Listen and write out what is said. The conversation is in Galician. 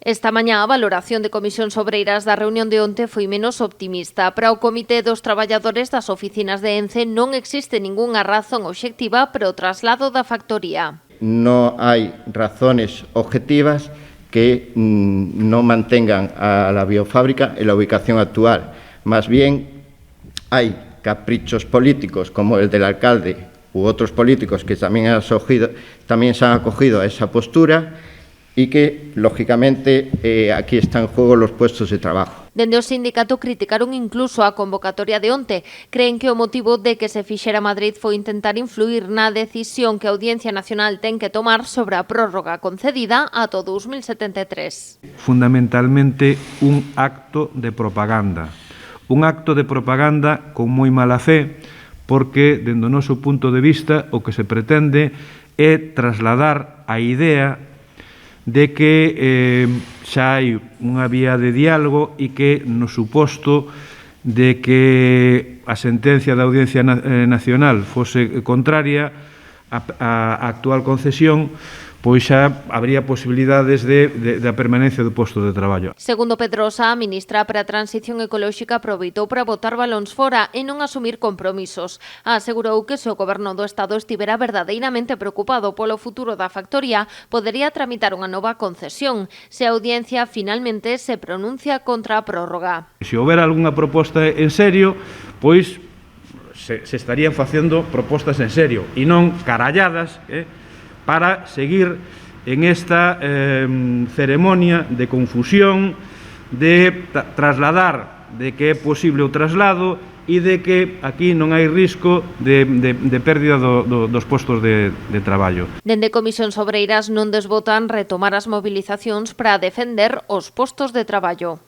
Esta mañá a valoración de Comisións Obreiras da reunión de onte foi menos optimista. Para o Comité dos Traballadores das oficinas de ENCE non existe ningunha razón obxectiva para o traslado da factoría. No hai razones objetivas que non mantengan a la biofábrica en la ubicación actual. Más bien, hai caprichos políticos como el del alcalde u otros políticos que tamén se han acogido a esa postura y que, lógicamente, aquí están en juego los puestos de trabajo. Dende o sindicato criticaron incluso a convocatoria de onte. Creen que o motivo de que se fixera Madrid foi intentar influir na decisión que a Audiencia Nacional ten que tomar sobre a prórroga concedida ata o 2073. Fundamentalmente un acto de propaganda. Un acto de propaganda con moi mala fe, porque, dende o noso punto de vista, o que se pretende é trasladar a idea de que xa hai unha vía de diálogo e que no suposto de que a sentencia da Audiencia Nacional fose contraria á actual concesión, pois xa habría posibilidades de permanencia do posto de traballo. Segundo Pedrosa, a ministra para a Transición Ecolóxica aproveitou para botar balóns fora e non asumir compromisos. Asegurou que se o Goberno do Estado estivera verdadeiramente preocupado polo futuro da factoría, podería tramitar unha nova concesión, se a Audiencia finalmente se pronuncia contra a prórroga. Se houbera algunha proposta en serio, pois se estarían facendo propostas en serio e non caralladas, para seguir en esta ceremonia de confusión, de trasladar de que é posible o traslado e de que aquí non hai risco de pérdida dos postos de traballo. Dende Comisións Obreiras non desbotan retomar as movilizacións para defender os postos de traballo.